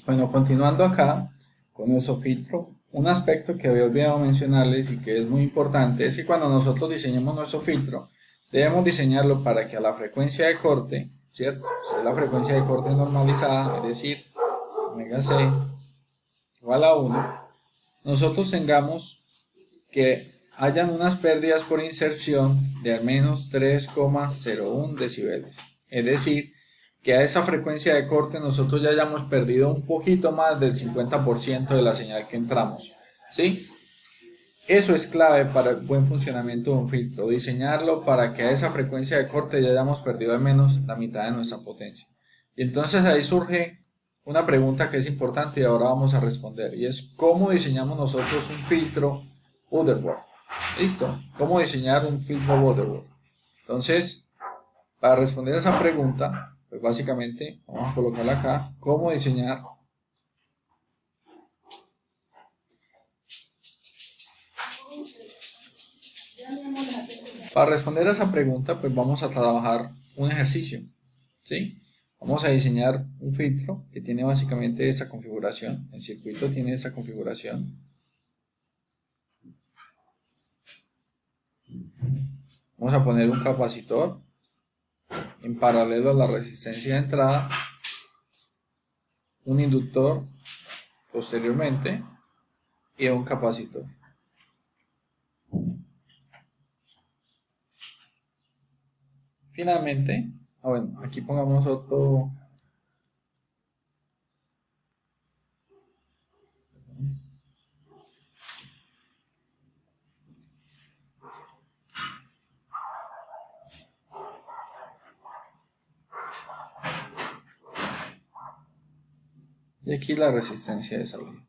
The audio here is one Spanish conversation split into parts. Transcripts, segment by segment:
Bueno, continuando acá con nuestro filtro, un aspecto que había olvidado mencionarles y que es muy importante es que cuando nosotros diseñemos nuestro filtro, debemos diseñarlo para que a la frecuencia de corte, ¿cierto? O sea, la frecuencia de corte normalizada, es decir, omega c igual a 1, nosotros tengamos que hayan unas pérdidas por inserción de al menos 3,01 decibeles. Es decir, que a esa frecuencia de corte nosotros ya hayamos perdido un poquito más del 50% de la señal que entramos. ¿Sí? Eso es clave para el buen funcionamiento de un filtro, diseñarlo para que a esa frecuencia de corte ya hayamos perdido al menos la mitad de nuestra potencia. Y entonces ahí surge una pregunta que es importante y ahora vamos a responder, y es ¿cómo diseñamos nosotros un filtro Butterworth? ¿Listo? ¿Cómo diseñar un filtro Butterworth? Entonces, para responder a esa pregunta, pues básicamente vamos a colocarla acá, ¿cómo diseñar? Para responder a esa pregunta, pues vamos a trabajar un ejercicio, ¿sí? Vamos a diseñar un filtro que tiene básicamente esa configuración, el circuito tiene esa configuración. Vamos a poner un capacitor en paralelo a la resistencia de entrada, un inductor posteriormente y un capacitor. Finalmente, bueno, aquí pongamos otro. Y aquí la resistencia de salida.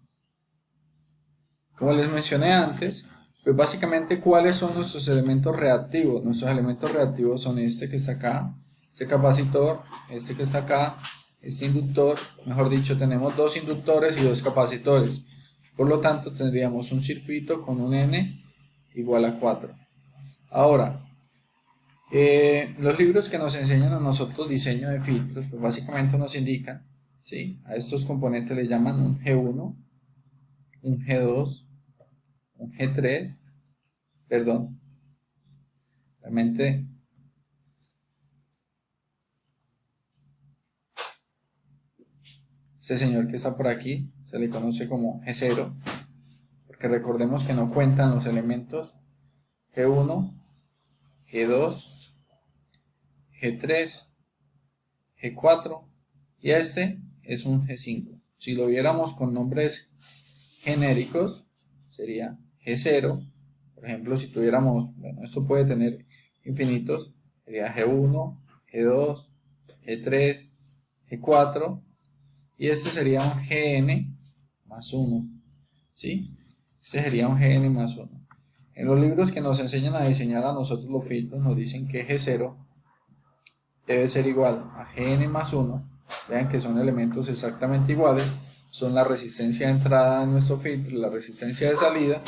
Como les mencioné antes, pues básicamente cuáles son nuestros elementos reactivos. Nuestros elementos reactivos son este que está acá, este capacitor, este que está acá, este inductor. Mejor dicho, tenemos dos inductores y dos capacitores. Por lo tanto, tendríamos un circuito con un N igual a 4. Ahora, los libros que nos enseñan a nosotros diseño de filtros, pues básicamente nos indican, ¿sí? A estos componentes le llaman un G1, un G2, un G3, perdón, realmente este señor que está por aquí se le conoce como G0, porque recordemos que no cuentan los elementos G1, G2, G3, G4 y este es un G5. Si lo viéramos con nombres genéricos sería G0. Por ejemplo, si tuviéramos, bueno, esto puede tener infinitos, sería G1, G2, G3, G4 y este sería un Gn más 1, ¿sí? Este sería un Gn más 1. En los libros que nos enseñan a diseñar a nosotros los filtros nos dicen que G0 debe ser igual a Gn más 1. Vean que son elementos exactamente iguales, son la resistencia de entrada de nuestro filtro y la resistencia de salida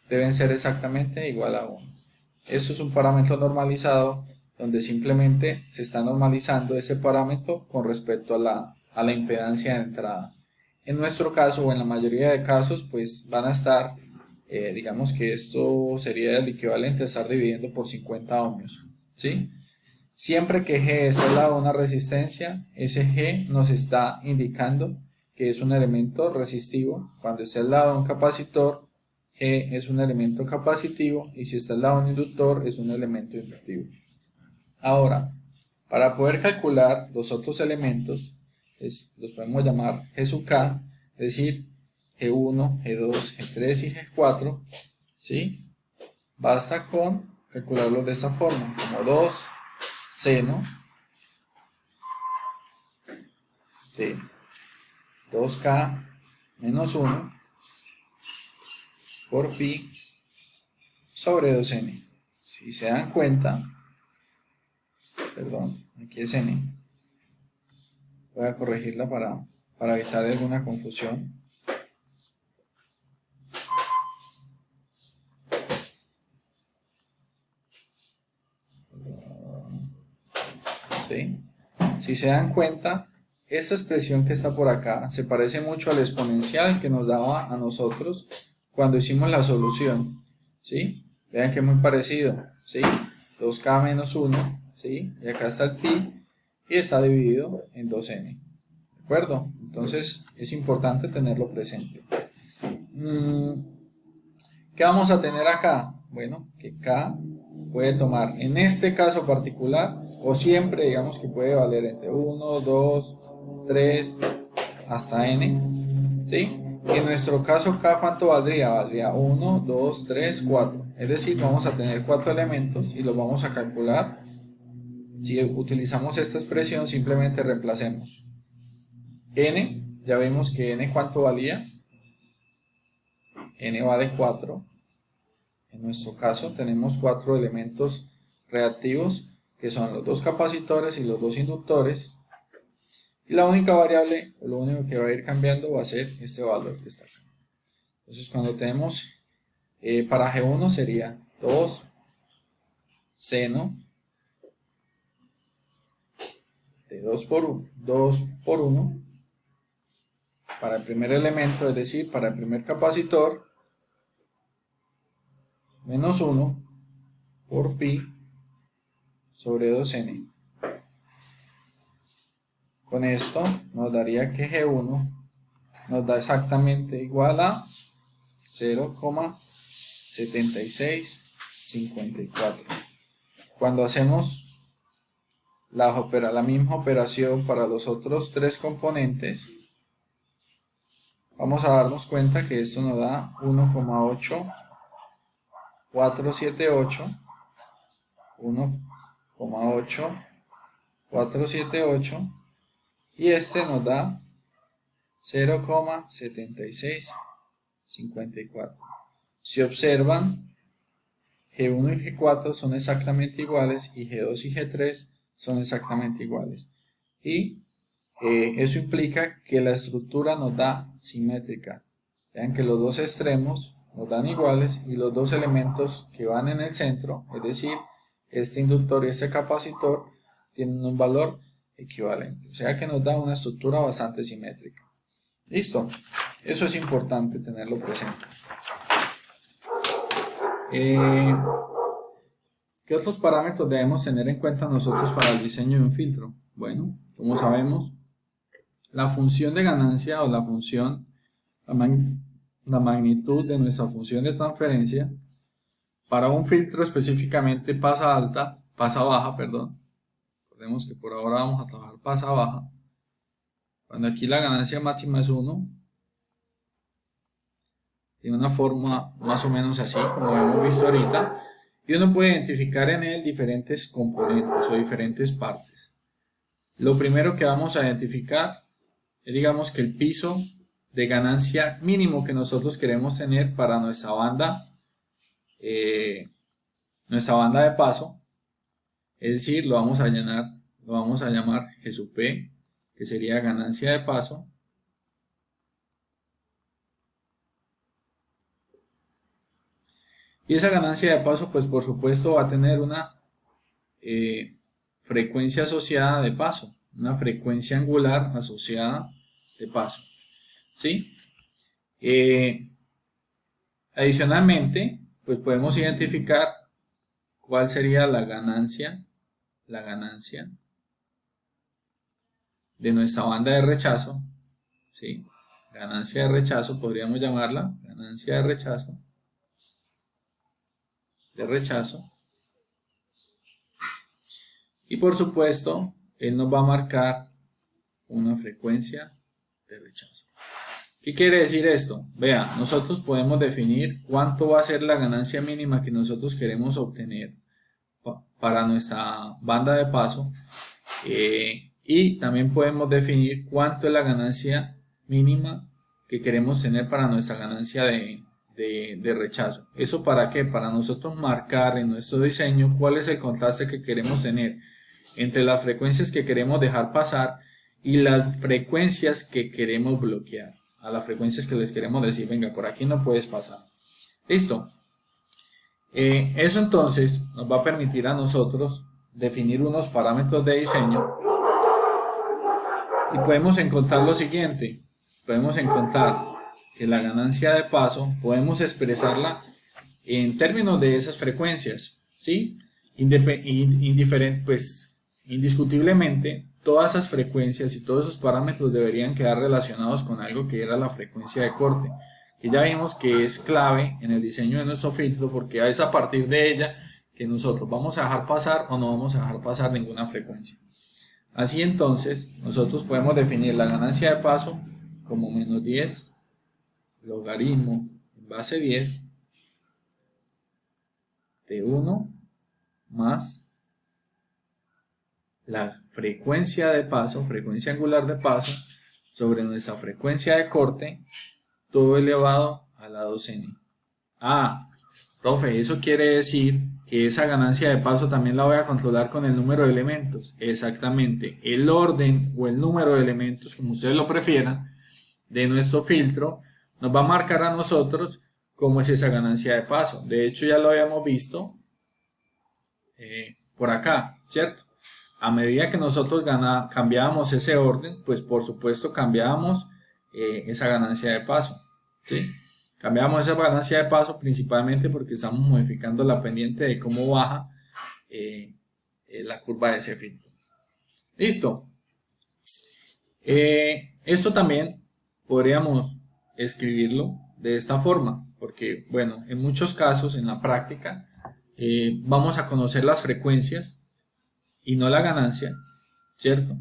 deben ser exactamente igual a 1. Esto es un parámetro normalizado donde simplemente se está normalizando ese parámetro con respecto a la impedancia de entrada. En nuestro caso o en la mayoría de casos pues van a estar, digamos que esto sería el equivalente a estar dividiendo por 50 ohmios, ¿sí? Siempre que G es el lado de una resistencia, ese G nos está indicando que es un elemento resistivo. Cuando es el lado de un capacitor, G es un elemento capacitivo y si está al lado de un inductor es un elemento inductivo. Ahora, para poder calcular los otros elementos, los podemos llamar G sub K, es decir, G1, G2, G3 y G4, ¿sí? Basta con calcularlos de esta forma, como 2 seno de 2K menos 1 por pi sobre 2n. Si se dan cuenta, perdón, aquí es n, voy a corregirla para evitar alguna confusión. ¿Sí? Si se dan cuenta, esta expresión que está por acá se parece mucho al exponencial que nos daba a nosotros cuando hicimos la solución, ¿sí? Vean que es muy parecido, ¿sí? 2k menos 1, ¿sí? Y acá está el pi y está dividido en 2n, ¿de acuerdo? Entonces es importante tenerlo presente. ¿Qué vamos a tener acá? Bueno, que k puede tomar en este caso particular, o siempre digamos que puede valer entre 1, 2, 3, hasta n, ¿sí? En nuestro caso k, ¿cuánto valdría? Valdría 1, 2, 3, 4. Es decir, vamos a tener 4 elementos y los vamos a calcular. Si utilizamos esta expresión, simplemente reemplacemos n. Ya vimos que n, ¿cuánto valía? N vale 4. En nuestro caso tenemos 4 elementos reactivos, que son los 2 capacitores y los 2 inductores. Y la única variable, o lo único que va a ir cambiando, va a ser este valor que está acá. Entonces cuando tenemos para G1 sería 2 seno de 2 por 1 para el primer elemento, es decir, para el primer capacitor, menos 1 por pi sobre 2n. Con esto nos daría que G1 nos da exactamente igual a 0,7654. Cuando hacemos la misma operación para los otros 3 componentes, vamos a darnos cuenta que esto nos da 1,8478, 1,8478, y este nos da 0,7654. Si observan, G1 y G4 son exactamente iguales y G2 y G3 son exactamente iguales. Y eso implica que la estructura nos da simétrica. Vean que los dos extremos nos dan iguales y los dos elementos que van en el centro, es decir, este inductor y este capacitor, tienen un valor equivalente. O sea que nos da una estructura bastante simétrica. Listo. Eso es importante tenerlo presente. ¿Qué otros parámetros debemos tener en cuenta nosotros para el diseño de un filtro? Bueno, como sabemos, la función de ganancia o la magnitud de nuestra función de transferencia para un filtro específicamente pasa baja, perdón. Recordemos que por ahora vamos a trabajar pasa baja. Cuando aquí la ganancia máxima es 1, tiene una forma más o menos así, como hemos visto ahorita, y uno puede identificar en él diferentes componentes o diferentes partes. Lo primero que vamos a identificar es, digamos, que el piso de ganancia mínimo que nosotros queremos tener para nuestra banda de paso, es decir, lo vamos a llamar G sub P, que sería ganancia de paso. Y esa ganancia de paso, pues por supuesto va a tener una frecuencia asociada de paso, una frecuencia angular asociada de paso, ¿sí? Adicionalmente, pues podemos identificar cuál sería la ganancia de nuestra banda de rechazo, ¿sí? Ganancia de rechazo, podríamos llamarla ganancia de rechazo. Y por supuesto, él nos va a marcar una frecuencia de rechazo. ¿Qué quiere decir esto? Vean, nosotros podemos definir cuánto va a ser la ganancia mínima que nosotros queremos obtener para nuestra banda de paso, y también podemos definir cuánto es la ganancia mínima que queremos tener para nuestra ganancia de rechazo. ¿Eso para qué? Para nosotros marcar en nuestro diseño cuál es el contraste que queremos tener entre las frecuencias que queremos dejar pasar y las frecuencias que queremos bloquear. A las frecuencias que les queremos decir, venga, por aquí no puedes pasar. Listo. Eso entonces nos va a permitir a nosotros definir unos parámetros de diseño Y podemos encontrar lo siguiente, podemos encontrar que la ganancia de paso podemos expresarla en términos de esas frecuencias, ¿sí? Pues, indiscutiblemente, todas esas frecuencias y todos esos parámetros deberían quedar relacionados con algo que era la frecuencia de corte, que ya vimos que es clave en el diseño de nuestro filtro, porque es a partir de ella que nosotros vamos a dejar pasar o no vamos a dejar pasar ninguna frecuencia. Así entonces, nosotros podemos definir la ganancia de paso como menos 10 logaritmo en base 10 de 1 más la frecuencia de paso, frecuencia angular de paso, sobre nuestra frecuencia de corte, todo elevado a la 2n. Ah, profe, eso quiere decir que esa ganancia de paso también la voy a controlar con el número de elementos. Exactamente, el orden o el número de elementos, como ustedes lo prefieran, de nuestro filtro, nos va a marcar a nosotros cómo es esa ganancia de paso. De hecho, ya lo habíamos visto por acá, ¿cierto? A medida que nosotros cambiábamos ese orden, pues por supuesto cambiábamos esa ganancia de paso, ¿sí? Cambiamos esa ganancia de paso principalmente porque estamos modificando la pendiente de cómo baja la curva de ese filtro. Listo. Esto también podríamos escribirlo de esta forma, porque bueno, en muchos casos en la práctica vamos a conocer las frecuencias y no la ganancia, ¿cierto?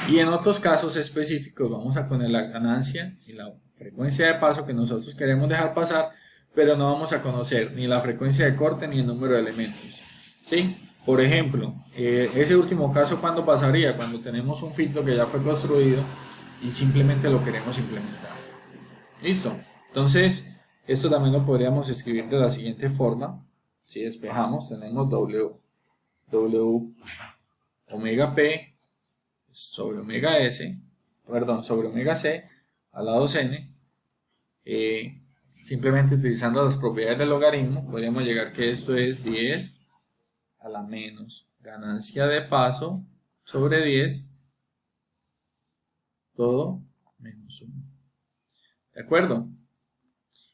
Y en otros casos específicos vamos a poner la ganancia y la frecuencia de paso que nosotros queremos dejar pasar, pero no vamos a conocer ni la frecuencia de corte ni el número de elementos, ¿sí? Por ejemplo, ese último caso, ¿cuándo pasaría? Cuando tenemos un filtro que ya fue construido y simplemente lo queremos implementar. ¿Listo? Entonces, esto también lo podríamos escribir de la siguiente forma. Si despejamos, tenemos W omega P sobre omega S, perdón, sobre omega C a la 2n, simplemente utilizando las propiedades del logaritmo, podríamos llegar que esto es 10 a la menos ganancia de paso sobre 10, todo menos 1. ¿De acuerdo?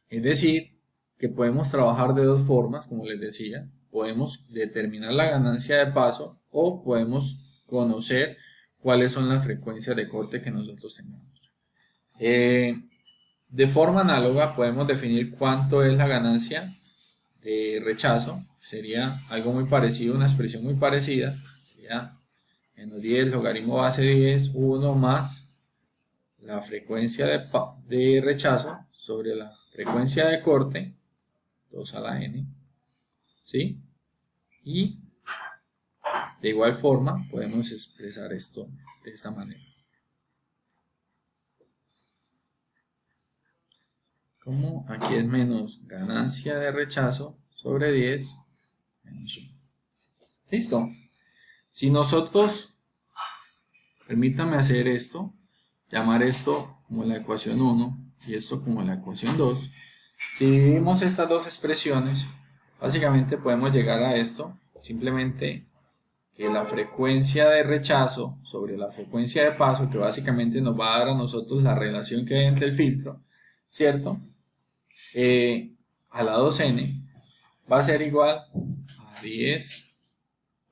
Es decir, que podemos trabajar de dos formas, como les decía. Podemos determinar la ganancia de paso o podemos conocer cuáles son las frecuencias de corte que nosotros tenemos. De forma análoga podemos definir cuánto es la ganancia de rechazo. Sería algo muy parecido, una expresión muy parecida. Sería menos 10 logaritmo base 10, 1 más la frecuencia de rechazo sobre la frecuencia de corte, 2 a la n, ¿sí? Y de igual forma podemos expresar esto de esta manera. Como aquí es menos ganancia de rechazo sobre 10 menos 1. ¿Listo? Si nosotros, permítanme hacer esto, llamar esto como la ecuación 1 y esto como la ecuación 2. Si dividimos estas dos expresiones, básicamente podemos llegar a esto, simplemente que la frecuencia de rechazo sobre la frecuencia de paso, que básicamente nos va a dar a nosotros la relación que hay entre el filtro, ¿cierto? A la 2n va a ser igual a 10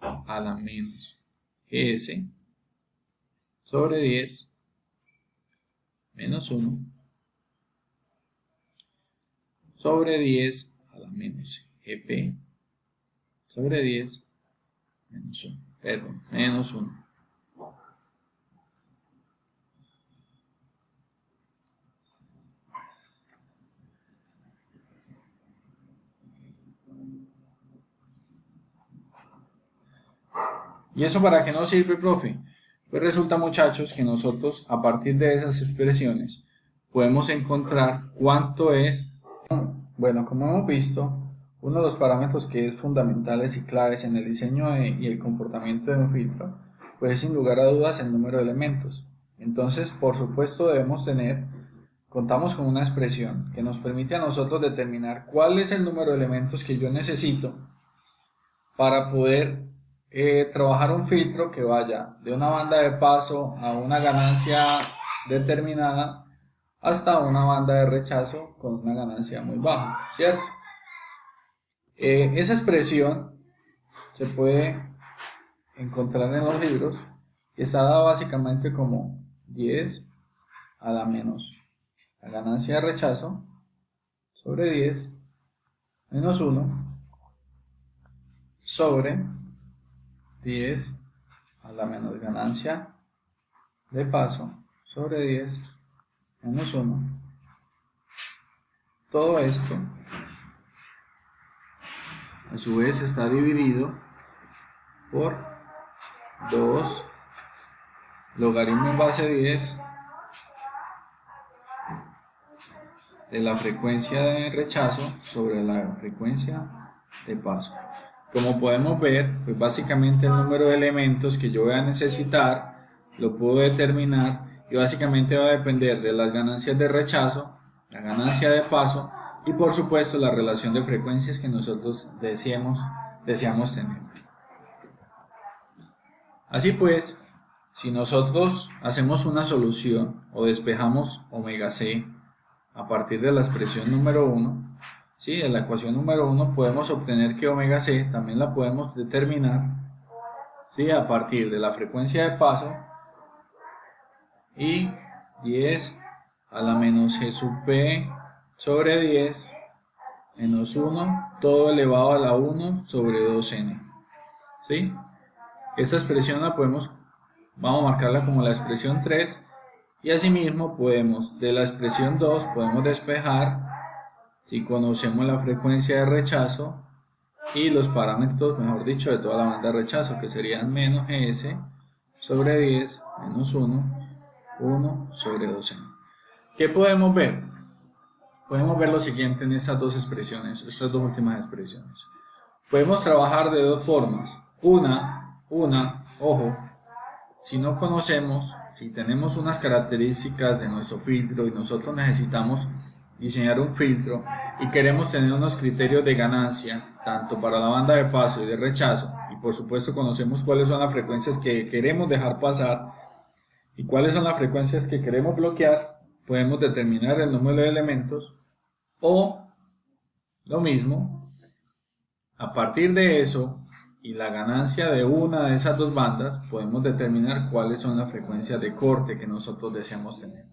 a la menos s sobre 10 menos 1 sobre 10 a la menos gp sobre 10 menos 1, perdón, menos 1. ¿Y eso para qué nos sirve, profe? Pues resulta, muchachos, que nosotros a partir de esas expresiones podemos encontrar cuánto es. Bueno, como hemos visto, uno de los parámetros que es fundamentales y claves en el diseño y el comportamiento de un filtro, pues es sin lugar a dudas el número de elementos. Entonces, por supuesto, contamos con una expresión que nos permite a nosotros determinar cuál es el número de elementos que yo necesito para poder trabajar un filtro que vaya de una banda de paso a una ganancia determinada hasta una banda de rechazo con una ganancia muy baja, ¿cierto? Esa expresión se puede encontrar en los libros y está dada básicamente como 10 a la menos la ganancia de rechazo sobre 10 menos 1 sobre 10 a la menos ganancia de paso sobre 10 menos 1. Todo esto a su vez está dividido por 2 logaritmo en base 10 de la frecuencia de rechazo sobre la frecuencia de paso. Como podemos ver, pues básicamente el número de elementos que yo voy a necesitar lo puedo determinar y básicamente va a depender de las ganancias de rechazo, la ganancia de paso y por supuesto la relación de frecuencias que nosotros deseamos tener. Así pues, si nosotros hacemos una solución o despejamos omega c a partir de la expresión número 1, ¿sí? De la ecuación número 1 podemos obtener que omega c también la podemos determinar, ¿sí? A partir de la frecuencia de paso y 10 a la menos g sub p sobre 10 menos 1 todo elevado a la 1 sobre 2n, ¿sí? Esta expresión vamos a marcarla como la expresión 3 y asimismo podemos, de la expresión 2 podemos despejar si conocemos la frecuencia de rechazo y los parámetros, mejor dicho, de toda la banda de rechazo, que serían menos gs sobre 10 menos 1, 1 sobre 2n. ¿Qué podemos ver? Podemos ver lo siguiente en estas dos expresiones, estas dos últimas expresiones. Podemos trabajar de dos formas. Una, ojo, si no conocemos, si tenemos unas características de nuestro filtro y nosotros necesitamos diseñar un filtro y queremos tener unos criterios de ganancia, tanto para la banda de paso y de rechazo, y por supuesto conocemos cuáles son las frecuencias que queremos dejar pasar y cuáles son las frecuencias que queremos bloquear, podemos determinar el número de elementos o, lo mismo, a partir de eso y la ganancia de una de esas dos bandas podemos determinar cuáles son las frecuencias de corte que nosotros deseamos tener.